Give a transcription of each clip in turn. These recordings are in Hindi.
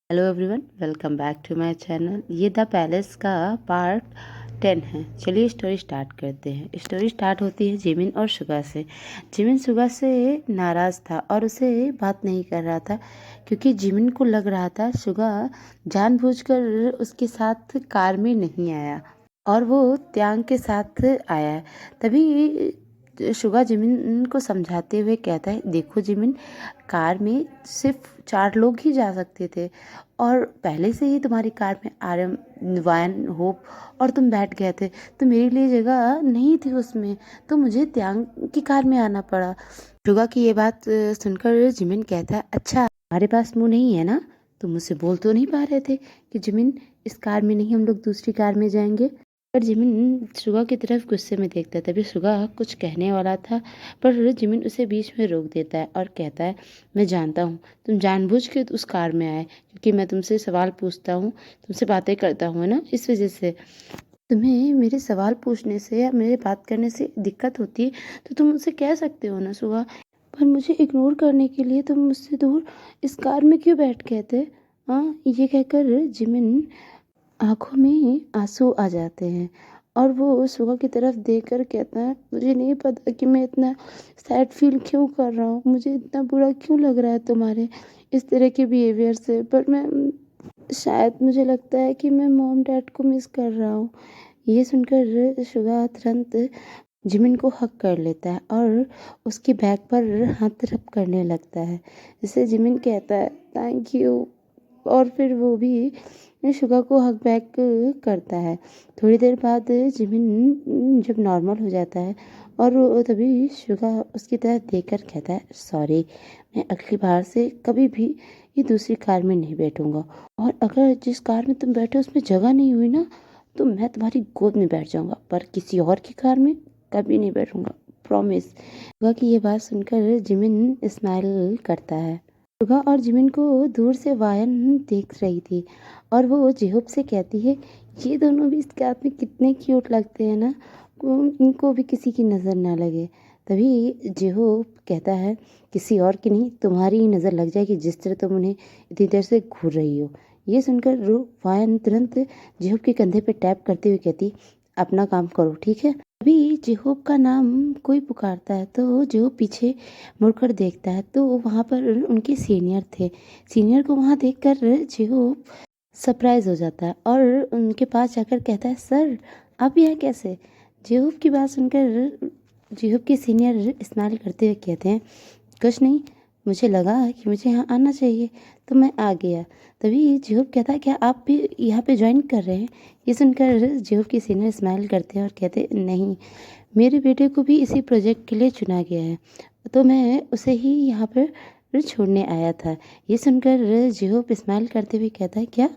Hello everyone, welcome back to my channel. ये द पैलेस का पार्ट 10 है। चलिए स्टोरी स्टार्ट करते हैं। स्टोरी स्टार्ट होती है जिमिन और सुगा से। जिमिन सुगा से नाराज़ था और उसे बात नहीं कर रहा था क्योंकि जिमिन को लग रहा था सुगा जानबूझकर उसके साथ कार में नहीं आया और वो त्यांग के साथ आया है। तभी सुगा जिमिन को समझाते हुए कहता है, देखो जिमिन, कार में सिर्फ 4 लोग ही जा सकते थे और पहले से ही तुम्हारी कार में आर्यन, वायन, होप और तुम बैठ गए थे, तो मेरे लिए जगह नहीं थी उसमें, तो मुझे त्यांग की कार में आना पड़ा। सुगा की ये बात सुनकर जिमिन कहता है, अच्छा हमारे पास मुंह नहीं है ना, तुम मुझसे बोल तो नहीं पा रहे थे कि जिमिन इस कार में नहीं, हम लोग दूसरी कार में जाएंगे। पर जिमिन सुगा की तरफ गुस्से में देखता है। तभी सुगा कुछ कहने वाला था पर जिमिन उसे बीच में रोक देता है और कहता है, मैं जानता हूँ तुम जानबूझ के उस कार में आए क्योंकि मैं तुमसे सवाल पूछता हूँ, तुमसे बातें करता हूँ ना, इस वजह से तुम्हें मेरे सवाल पूछने से या मेरे बात करने से दिक्कत होती है तो तुम मुझसे कह सकते हो ना सुगा। पर मुझे इग्नोर करने के लिए तुम मुझसे दूर इस कार में क्यों बैठ गए थे? हाँ, ये कहकर जिमिन आंखों में आंसू आ जाते हैं और वो सुगा की तरफ देखकर कहता है, मुझे नहीं पता कि मैं इतना सैड फील क्यों कर रहा हूँ, मुझे इतना बुरा क्यों लग रहा है तुम्हारे इस तरह के बिहेवियर से, पर मैं शायद मुझे लगता है कि मैं मॉम डैड को मिस कर रहा हूँ। ये सुनकर सुगा तुरंत जिमिन को हक कर लेता है और उसकी बैक पर हाथ रब करने लगता है। जिससे जिमिन कहता है, थैंक यू, और फिर वो भी सुगा को हक बैक करता है। थोड़ी देर बाद जिमिन जब नॉर्मल हो जाता है और तभी सुगा उसकी तरफ देखकर कहता है, सॉरी, मैं अगली बार से कभी भी ये दूसरी कार में नहीं बैठूंगा और अगर जिस कार में तुम बैठे उसमें जगह नहीं हुई ना तो मैं तुम्हारी गोद में बैठ जाऊंगा, पर किसी और की कार में कभी नहीं बैठूंगा, प्रॉमिस। सुगा की ये बात सुनकर जिमिन स्माइल करता है। सुगा और जिमिन को दूर से वायन देख रही थी और वो जेहोब से कहती है, ये दोनों भी इस कार में कितने क्यूट लगते हैं ना, इनको भी किसी की नज़र ना लगे। तभी जेहोब कहता है, किसी और की नहीं, तुम्हारी ही नज़र लग जाएगी जिस तरह तुम उन्हें इतनी देर से घूर रही हो। ये सुनकर वायन तुरंत जेहोब के कंधे पे टैप करते हुए कहती, अपना काम करो, ठीक है। अभी जेहोब का नाम कोई पुकारता है तो जेहोब पीछे मुड़कर देखता है तो वहाँ पर उनके सीनियर थे। सीनियर को वहाँ देखकर जेहोब सरप्राइज हो जाता है और उनके पास जाकर कहता है, सर आप यहाँ कैसे? जेहोब की बात सुनकर जेहोब के सीनियर स्माइल करते हुए कहते हैं, कुछ नहीं, मुझे लगा कि मुझे यहाँ आना चाहिए तो मैं आ गया। तभी जेहोब कहता है, क्या आप भी यहाँ पे ज्वाइन कर रहे हैं? ये सुनकर जेहोब के सीनियर स्माइल करते हैं और कहते हैं, नहीं, मेरे बेटे को भी इसी प्रोजेक्ट के लिए चुना गया है तो मैं उसे ही यहाँ पर छोड़ने आया था। ये सुनकर जेहोब स्माइल करते हुए कहता है, क्या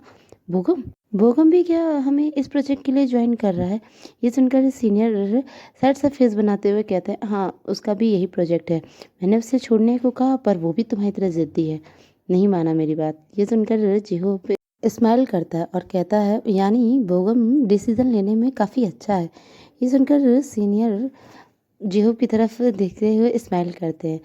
बोगम बोगम भी क्या हमें इस प्रोजेक्ट के लिए ज्वाइन कर रहा है? ये सुनकर सीनियर सैड सा फेस बनाते हुए कहते हैं, हाँ उसका भी यही प्रोजेक्ट है, मैंने उसे छोड़ने को कहा पर वो भी तुम्हारी तरह जिद्दी है, नहीं माना मेरी बात। ये सुनकर जेहोब स्माइल करता है और कहता है, यानी बोगम डिसीजन लेने में काफ़ी अच्छा है। ये सुनकर सीनियर जेहोब की तरफ देखते हुए स्माइल करते हैं।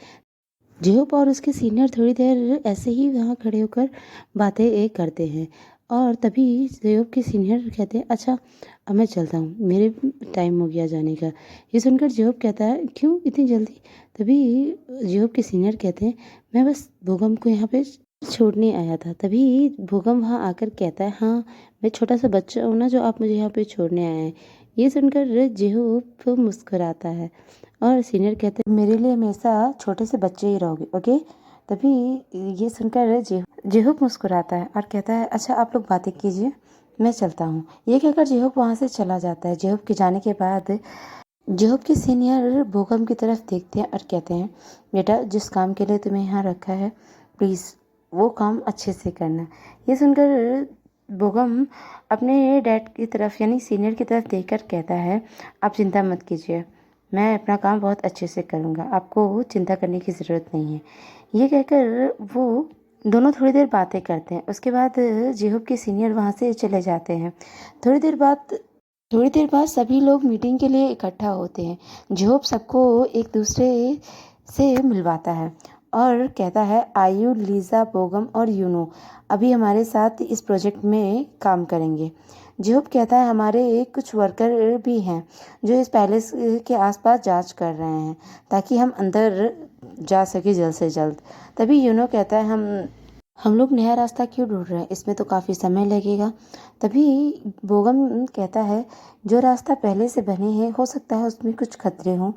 जेहोब और उसके सीनियर थोड़ी देर ऐसे ही वहाँ खड़े होकर बातें करते हैं और तभी जेहोब के सीनियर कहते हैं, अच्छा अब मैं चलता हूँ, मेरे टाइम हो गया जाने का। ये सुनकर जेहोब कहता है, क्यों इतनी जल्दी? तभी जेहोब के सीनियर कहते हैं, मैं बस बोगम को यहाँ पे छोड़ने आया था। तभी बोगम वहाँ आकर कहता है, हाँ मैं छोटा सा बच्चा हूँ ना जो आप मुझे यहाँ पे छोड़ने आए हैं। ये सुनकर जेहोब मुस्कुराता है और सीनियर कहते हैं, मेरे लिए हमेशा छोटे से बच्चे ही रहोगे, ओके। तभी ये सुनकर जेहोब मुस्कुराता है और कहता है, अच्छा आप लोग बातें कीजिए, मैं चलता हूँ। ये कहकर जेहोब वहाँ से चला जाता है। जेहोब के जाने के बाद जेहोब के सीनियर बोगम की तरफ देखते हैं और कहते हैं, बेटा जिस काम के लिए तुम्हें यहाँ रखा है प्लीज़ वो काम अच्छे से करना। ये सुनकर बोगम अपने डैड की तरफ यानी सीनियर की तरफ देखकर कहता है, आप चिंता मत कीजिए, मैं अपना काम बहुत अच्छे से करूँगा, आपको चिंता करने की ज़रूरत नहीं है। ये कहकर वो दोनों थोड़ी देर बातें करते हैं। उसके बाद जेहोब के सीनियर वहाँ से चले जाते हैं। थोड़ी देर बाद सभी लोग मीटिंग के लिए इकट्ठा होते हैं। जेहोब सबको एक दूसरे से मिलवाता है और कहता है आयु, लीज़ा, बोगम और यूनो अभी हमारे साथ इस प्रोजेक्ट में काम करेंगे। जेहोब कहता है हमारे कुछ वर्कर भी हैं जो इस पैलेस के आसपास जांच कर रहे हैं ताकि हम अंदर जा सके जल्द से जल्द। तभी यूनो कहता है हम लोग नया रास्ता क्यों ढूंढ रहे हैं, इसमें तो काफ़ी समय लगेगा। तभी बोगम कहता है जो रास्ता पहले से बने हैं हो सकता है उसमें कुछ खतरे हों,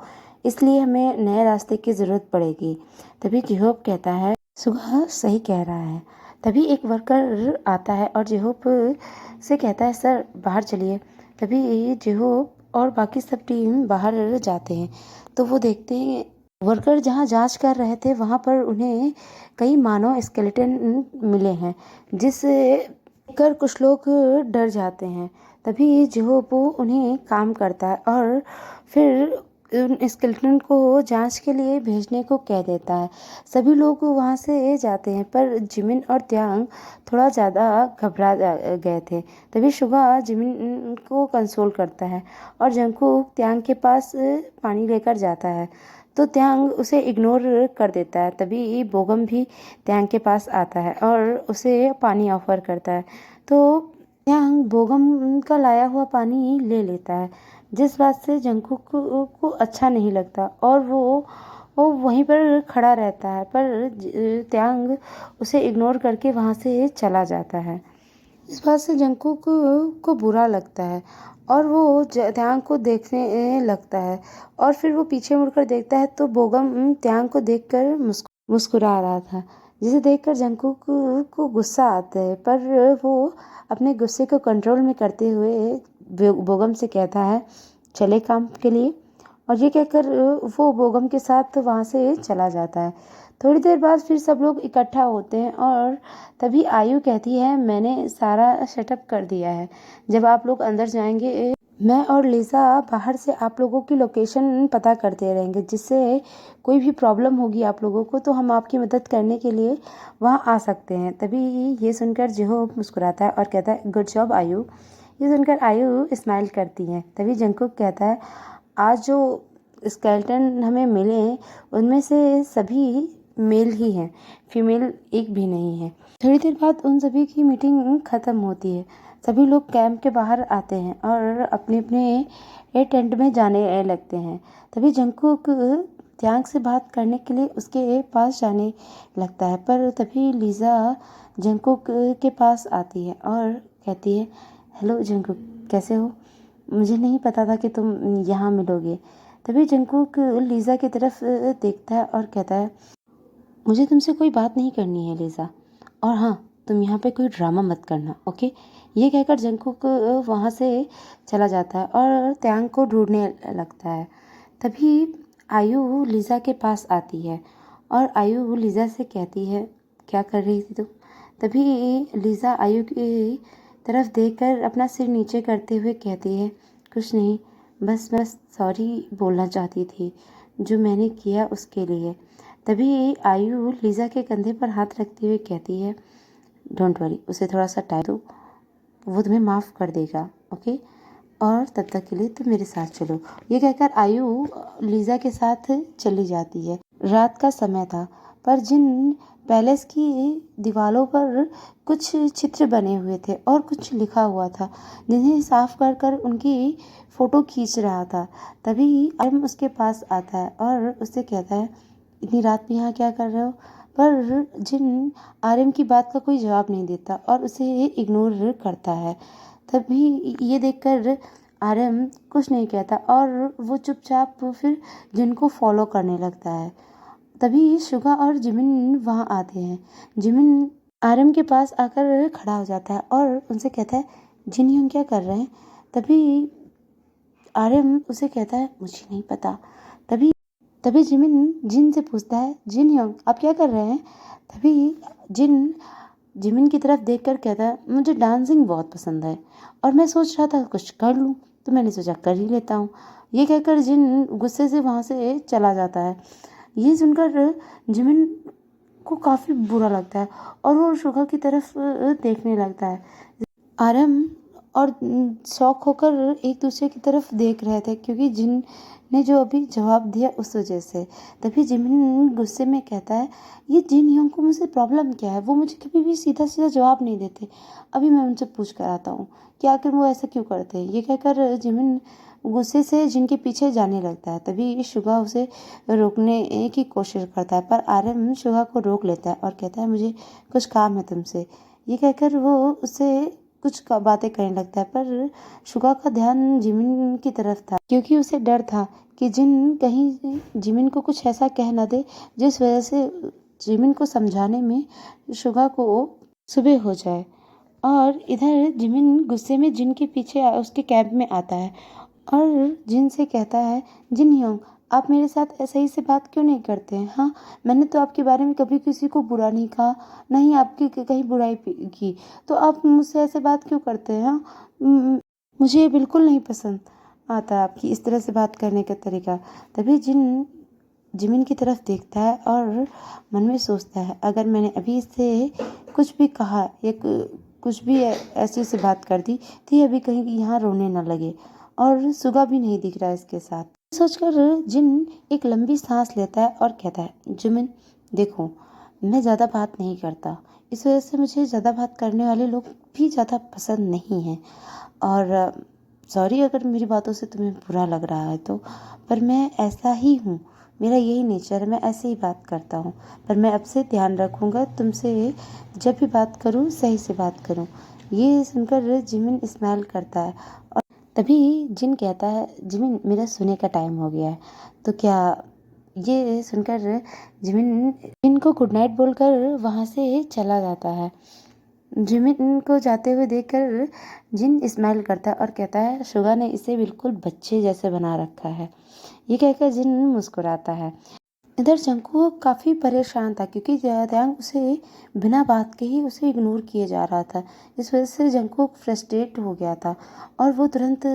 इसलिए हमें नए रास्ते की ज़रूरत पड़ेगी। तभी जेहोब कहता है सुगा सही कह रहा है। तभी एक वर्कर आता है और जेहोब से कहता है सर बाहर चलिए। तभी जेहोब और बाकी सब टीम बाहर जाते हैं तो वो देखते हैं वर्कर जहाँ जांच कर रहे थे वहाँ पर उन्हें कई मानव स्केलेटन मिले हैं जिससे कर कुछ लोग डर जाते हैं। तभी जेहोब उन्हें काम करता है और फिर उन स्केलेटन को जांच के लिए भेजने को कह देता है। सभी लोग वहाँ से जाते हैं पर जिमिन और त्यांग थोड़ा ज़्यादा घबरा गए थे। तभी शुगा जिमिन को कंसोल करता है और जंगकुक त्यांग के पास पानी लेकर जाता है तो त्यांग उसे इग्नोर कर देता है। तभी बोगम भी त्यांग के पास आता है और उसे पानी ऑफर करता है तो त्यांग बोगम का लाया हुआ पानी ले लेता है, जिस बात से जंगकुक को अच्छा नहीं लगता और वो वहीं पर खड़ा रहता है पर त्यांग उसे इग्नोर करके वहाँ से चला जाता है। इस बात से जंगकुक को बुरा लगता है और वो त्यांग को देखने लगता है और फिर वो पीछे मुड़कर देखता है तो बोगम त्यांग को देखकर मुस्कुरा रहा था, जिसे देखकर जंगकुक को गुस्सा आता है पर वो अपने गुस्से को कंट्रोल में करते हुए बोगम से कहता है चले काम के लिए, और ये कहकर वो बोगम के साथ वहाँ से चला जाता है। थोड़ी देर बाद फिर सब लोग इकट्ठा होते हैं और तभी आयु कहती है मैंने सारा सेटअप कर दिया है, जब आप लोग अंदर जाएंगे मैं और लीज़ा बाहर से आप लोगों की लोकेशन पता करते रहेंगे, जिससे कोई भी प्रॉब्लम होगी आप लोगों को तो हम आपकी मदद करने के लिए वहाँ आ सकते हैं। तभी ये सुनकर जेहोब मुस्कुराता है और कहता है गुड जॉब आयु। ये सुनकर आयु स्माइल करती है। तभी जंगकुक कहता है आज जो स्केलेटन हमें मिले हैं उनमें से सभी मेल ही हैं, फीमेल एक भी नहीं है। थोड़ी देर बाद उन सभी की मीटिंग ख़त्म होती है। सभी लोग कैंप के बाहर आते हैं और अपने अपने टेंट में जाने लगते हैं। तभी जंगकुक त्यांग से बात करने के लिए उसके पास जाने लगता है पर तभी लीज़ा जंगकुक के पास आती है और कहती है हेलो जंगकुक, कैसे हो? मुझे नहीं पता था कि तुम यहाँ मिलोगे। तभी जंगकुक लीज़ा की तरफ देखता है और कहता है मुझे तुमसे कोई बात नहीं करनी है लीज़ा, और हाँ तुम यहाँ पे कोई ड्रामा मत करना, ओके। ये कहकर जंगकुक वहाँ से चला जाता है और त्यांग को ढूंढने लगता है। तभी आयु लीज़ा के पास आती है और आयु लीज़ा से कहती है क्या कर रही थी तुम? तभी लीज़ा आयु की तरफ देखकर अपना सिर नीचे करते हुए कहती है कुछ नहीं, बस सॉरी बोलना चाहती थी जो मैंने किया उसके लिए। तभी आयु लीज़ा के कंधे पर हाथ रखते हुए कहती है डोंट वरी, उसे थोड़ा सा टाइम दो, वो तुम्हें माफ़ कर देगा, ओके, और तब तक के लिए तुम मेरे साथ चलो। ये कहकर आयु लीज़ा के साथ चली जाती है। रात का समय था पर जिन पैलेस की दीवारों पर कुछ चित्र बने हुए थे और कुछ लिखा हुआ था जिन्हें साफ कर कर उनकी फ़ोटो खींच रहा था। तभी आर्यम उसके पास आता है और उससे कहता है इतनी रात में यहाँ क्या कर रहे हो? पर जिन आर्यम की बात का कोई जवाब नहीं देता और उसे इग्नोर करता है। तभी ये देखकर आर्यम कुछ नहीं कहता और वो चुपचाप फिर जिन को फॉलो करने लगता है। तभी शुगा और जिमिन वहाँ आते हैं। जिमिन आर्यम के पास आकर खड़ा हो जाता है और उनसे कहता है जिन यंग क्या कर रहे हैं? तभी आर्यम उसे कहता है मुझे नहीं पता। तभी जिमिन जिन से पूछता है जिन यंग आप क्या कर रहे हैं? तभी जिन जिमिन की तरफ देखकर कहता है मुझे डांसिंग बहुत पसंद है और मैं सोच रहा था कुछ कर लूँ तो मैंने सोचा कर ही लेता हूँ। ये कहकर जिन गुस्से से वहाँ से चला जाता है। ये सुनकर जिमिन को काफ़ी बुरा लगता है और वो शुगा की तरफ देखने लगता है। आर्यम और शौक होकर एक दूसरे की तरफ देख रहे थे, क्योंकि जिन ने जो अभी जवाब दिया उस वजह से। तभी जिमिन गुस्से में कहता है, ये जिन योंग को मुझसे प्रॉब्लम क्या है, वो मुझे कभी भी सीधा सीधा जवाब नहीं देते। अभी मैं उनसे पूछ कर आता हूँ कि आखिर वो ऐसा क्यों करते हैं। ये कहकर जिमिन गुस्से से जिनके पीछे जाने लगता है। तभी शुगा उसे रोकने की कोशिश करता है, पर आर्यन शुगा को रोक लेता है और कहता है, मुझे कुछ काम है तुमसे। ये कहकर वो उससे कुछ बातें करने लगता है, पर शुगा का ध्यान जिमिन की तरफ था, क्योंकि उसे डर था कि जिन कहीं जिमिन को कुछ ऐसा कह न दे जिस वजह से जिमिन को समझाने में शुगा को सुबह हो जाए। और इधर जिमिन गुस्से में जिन के पीछे उसके कैब में आता है और जिन से कहता है, जिन योंग, आप मेरे साथ सही से बात क्यों नहीं करते हैं? हाँ, मैंने तो आपके बारे में कभी किसी को बुरा नहीं कहा, ना ही आपकी कहीं बुराई की, तो आप मुझसे ऐसे बात क्यों करते हैं? हाँ, मुझे ये बिल्कुल नहीं पसंद आता आपकी इस तरह से बात करने का तरीका। तभी जिन जिमिन की तरफ देखता है और मन में सोचता है, अगर मैंने अभी इससे कुछ भी कहा या कुछ भी ऐसी से बात कर दी तो ये अभी कहीं यहाँ रोने न लगे, और सुगा भी नहीं दिख रहा है इसके साथ। सोचकर जिन एक लंबी सांस लेता है और कहता है, जिमिन देखो, मैं ज़्यादा बात नहीं करता, इस वजह से मुझे ज़्यादा बात करने वाले लोग भी ज़्यादा पसंद नहीं हैं। और सॉरी अगर मेरी बातों से तुम्हें बुरा लग रहा है तो, पर मैं ऐसा ही हूँ, मेरा यही नेचर है, मैं ऐसे ही बात करता हूँ। पर मैं अब से ध्यान रखूँगा, तुमसे जब भी बात करूँ सही से बात करूँ। ये सुनकर जिमिन स्माइल करता है और तभी जिन कहता है, जिमिन मेरा सोने का टाइम हो गया है, तो क्या। ये सुनकर जिमिन इनको गुड नाइट बोलकर वहाँ से चला जाता है। जिमिन को जाते हुए देखकर जिन स्माइल करता है और कहता है, शुगा ने इसे बिल्कुल बच्चे जैसे बना रखा है। ये कहकर जिन मुस्कुराता है। इधर जंगकुक काफ़ी परेशान था, क्योंकि त्यांग उसे बिना बात के ही उसे इग्नोर किए जा रहा था। इस वजह से जंगकुक फ्रस्ट्रेट हो गया था और वो तुरंत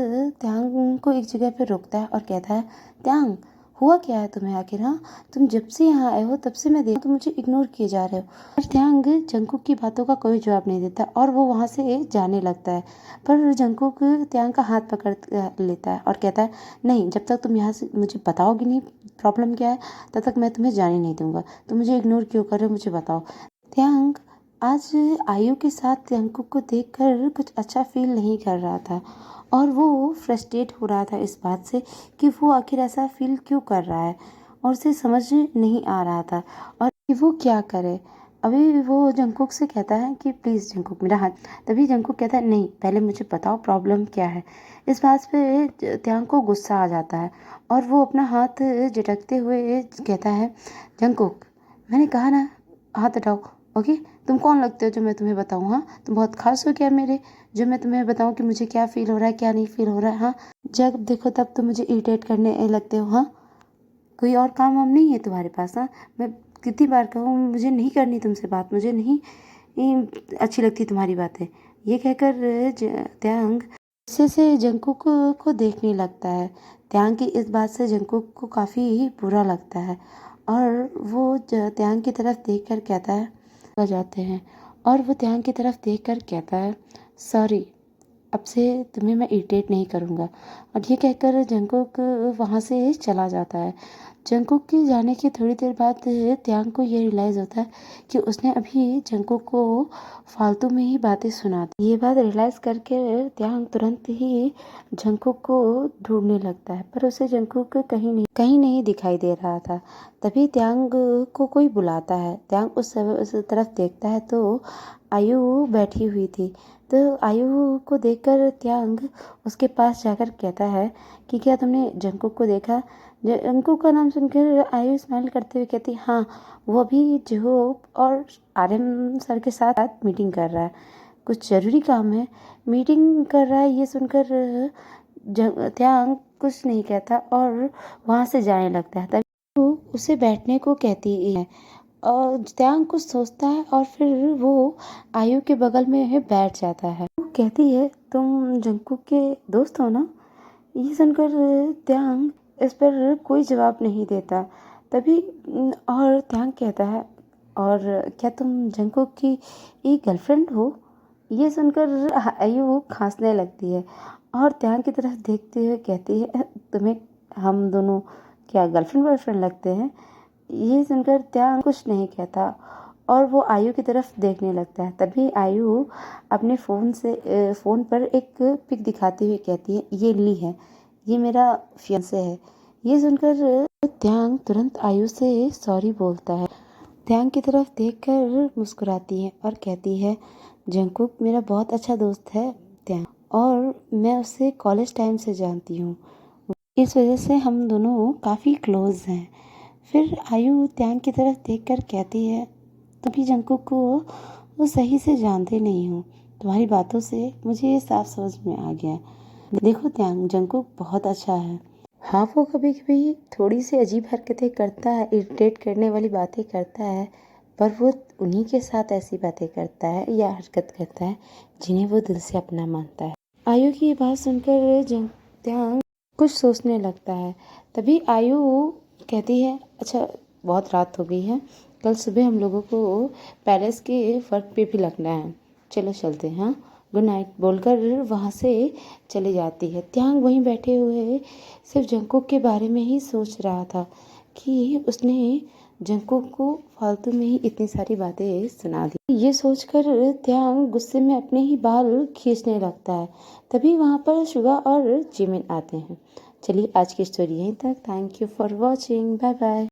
त्यांग को एक जगह पर रोकता है और कहता है, त्यांग, हुआ क्या है तुम्हें आखिर? हाँ, तुम जब से यहाँ आए हो तब से मैं तुम मुझे इग्नोर किए जा रहे हो। और त्यांग जंगकुक की बातों का कोई जवाब नहीं देता और वो वहाँ से जाने लगता है। पर जंगकुक त्यांग का हाथ पकड़ लेता है और कहता है, नहीं, जब तक तुम यहाँ से मुझे बताओगे नहीं प्रॉब्लम क्या है, तब तक मैं तुम्हें जाने नहीं दूंगा। तुम मुझे इग्नोर क्यों कर रहे हो, मुझे बताओ। त्यांग आज आयु के साथ त्यांगकुक को देखकर कुछ अच्छा फील नहीं कर रहा था और वो फ्रस्ट्रेट हो रहा था इस बात से कि वो आखिर ऐसा फील क्यों कर रहा है, और उसे समझ नहीं आ रहा था और कि वो क्या करे। अभी वो जंगकुक से कहता है कि प्लीज़ जंगकुक मेरा हाथ। तभी जंगकुक कहता है, नहीं, पहले मुझे बताओ प्रॉब्लम क्या है। इस बात पे त्यांग को गुस्सा आ जाता है और वो अपना हाथ झटकते हुए कहता है, जंगकुक, मैंने कहा ना हाथ हटाओ। ओके, तुम कौन लगते हो जो मैं तुम्हें बताऊँ? हाँ, तुम बहुत खास हो क्या मेरे, जो मैं तुम्हें बताऊँ कि मुझे क्या फील हो रहा है क्या नहीं फील हो रहा है? हाँ, जब देखो तब तुम मुझे इरिटेट करने लगते हो। हाँ, कोई और काम वाम नहीं है तुम्हारे पास? हाँ, मैं कितनी बार कहूँ, मुझे नहीं करनी तुमसे बात, मुझे नहीं अच्छी लगती तुम्हारी बातें। ये कहकर त्यांग गुस्से से जंगकुक को देखने लगता है। त्यांग की इस बात से जंगकुक को काफ़ी बुरा लगता है और वो त्यांग की तरफ देखकर कहता है, आ जाते हैं, और वो त्यांग की तरफ देखकर कहता है, सॉरी, अब से तुम्हें मैं इरिटेट नहीं करूँगा। और ये कहकर जंगकुक वहाँ से चला जाता है। जंगकुक के जाने के थोड़ी देर बाद त्यांग को ये रियलाइज़ होता है कि उसने अभी जंगकुक को फालतू में ही बातें सुना दी। ये बात रियलाइज़ करके त्यांग तुरंत ही जंगकुक को ढूंढने लगता है, पर उसे जंगकुक कहीं नहीं दिखाई दे रहा था। तभी त्यांग को कोई बुलाता है। त्यांग उस तरफ देखता है तो आयु बैठी हुई थी। तो आयु को देखकर त्यांग उसके पास जाकर कहता है कि क्या तुमने जंगकुक को देखा? जंगकुक का नाम सुनकर आयु स्माइल करते हुए कहती, हाँ, वो अभी जोहोप और आर्यन सर के साथ मीटिंग कर रहा है, कुछ ज़रूरी काम है, मीटिंग कर रहा है। ये सुनकर त्यांग कुछ नहीं कहता और वहाँ से जाने लगता है। तभी वो उसे बैठने को कहती है और त्यांग कुछ सोचता है और फिर वो आयु के बगल में बैठ जाता है। वो कहती है, तुम जंगकुक के दोस्त हो ना? ये सुनकर त्यांग इस पर कोई जवाब नहीं देता। तभी और त्यांग कहता है, और क्या तुम जंगकुक की एक गर्लफ्रेंड हो? ये सुनकर आयु खांसने लगती है और त्याग की तरफ देखते हुए कहती है, तुम्हें हम दोनों क्या गर्लफ्रेंड बॉयफ्रेंड लगते हैं? ये सुनकर त्याग कुछ नहीं कहता और वो आयु की तरफ देखने लगता है। तभी आयु अपने फ़ोन पर एक पिक दिखाती हुई कहती है, ये ली है, ये मेरा फियांसे है। ये सुनकर त्याग तुरंत आयु से सॉरी बोलता है। त्याग की तरफ देखकर मुस्कुराती है और कहती है, जंगकुक मेरा बहुत अच्छा दोस्त है त्याग, और मैं उसे कॉलेज टाइम से जानती हूँ। इस वजह से हम दोनों काफ़ी क्लोज हैं। फिर आयु त्याग की तरफ देखकर कहती है, तभी जंगकुक को वो सही से जानते नहीं हो, तुम्हारी बातों से मुझे ये साफ समझ में आ गया। देखो त्याग, जंगकुक बहुत अच्छा है। हाँ, वो कभी कभी थोड़ी सी अजीब हरकतें करता है, इरिटेट करने वाली बातें करता है, पर वो उन्हीं के साथ ऐसी बातें करता है या हरकत करता है जिन्हें वो दिल से अपना मानता है। आयु की ये बात सुनकर त्याग कुछ सोचने लगता है। तभी आयु कहती है, अच्छा बहुत रात हो गई है, कल सुबह हम लोगों को पैलेस के वर्क पे भी लगना है, चलो चलते हैं। हाँ, गुड नाइट बोलकर वहाँ से चली जाती है। त्याग वहीं बैठे हुए सिर्फ जंगकुक के बारे में ही सोच रहा था कि उसने जंगकुक को फालतू में ही इतनी सारी बातें सुना दी। ये सोचकर त्याग गुस्से में अपने ही बाल खींचने लगता है। तभी वहाँ पर शुगा और जिमिन आते हैं। चलिए आज की स्टोरी यहीं तक। Thank you for watching. Bye bye.